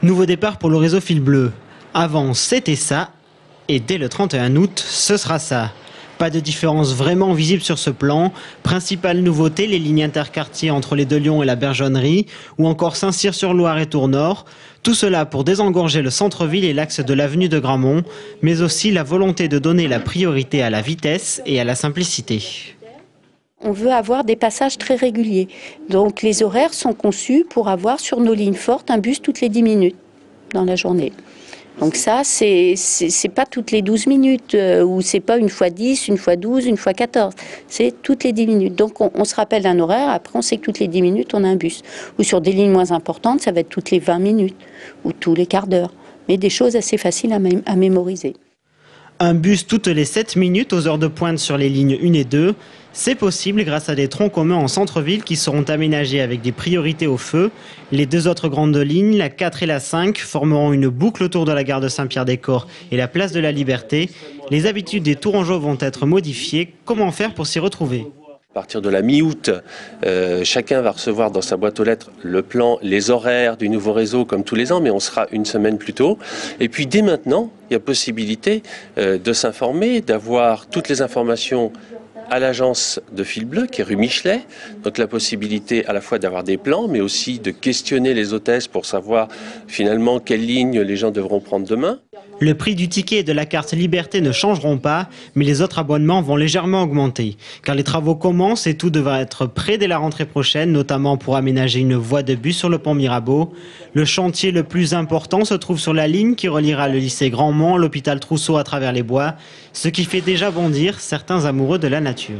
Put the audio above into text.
Nouveau départ pour le réseau Fil Bleu. Avant, c'était ça, et dès le 31 août, ce sera ça. Pas de différence vraiment visible sur ce plan. Principale nouveauté, les lignes interquartiers entre les deux Lyon et la Bergeonnerie, ou encore Saint-Cyr-sur-Loire et Tours-Nord. Tout cela pour désengorger le centre-ville et l'axe de l'avenue de Gramont, mais aussi la volonté de donner la priorité à la vitesse et à la simplicité. On veut avoir des passages très réguliers. Donc les horaires sont conçus pour avoir sur nos lignes fortes un bus toutes les 10 minutes dans la journée. Donc ça, c'est pas toutes les 12 minutes, ou c'est pas une fois 10, une fois 12, une fois 14. C'est toutes les 10 minutes. Donc on se rappelle d'un horaire, après on sait que toutes les 10 minutes, on a un bus. Ou sur des lignes moins importantes, ça va être toutes les 20 minutes, ou tous les quarts d'heure. Mais des choses assez faciles à mémoriser. Un bus toutes les 7 minutes aux heures de pointe sur les lignes 1 et 2. C'est possible grâce à des troncs communs en centre-ville qui seront aménagés avec des priorités au feu. Les deux autres grandes lignes, la 4 et la 5, formeront une boucle autour de la gare de Saint-Pierre-des-Corps et la place de la Liberté. Les habitudes des Tourangeaux vont être modifiées. Comment faire pour s'y retrouver ? À partir de la mi-août, chacun va recevoir dans sa boîte aux lettres le plan, les horaires du nouveau réseau comme tous les ans, mais on sera une semaine plus tôt. Et puis dès maintenant, il y a possibilité de s'informer, d'avoir toutes les informations à l'agence de Fil Bleu, qui est rue Michelet. Donc la possibilité à la fois d'avoir des plans, mais aussi de questionner les hôtesses pour savoir finalement quelles lignes les gens devront prendre demain. Le prix du ticket et de la carte Liberté ne changeront pas, mais les autres abonnements vont légèrement augmenter. Car les travaux commencent et tout devrait être prêt dès la rentrée prochaine, notamment pour aménager une voie de bus sur le pont Mirabeau. Le chantier le plus important se trouve sur la ligne qui reliera le lycée Grandmont, l'hôpital Trousseau à travers les bois, ce qui fait déjà bondir certains amoureux de la nature.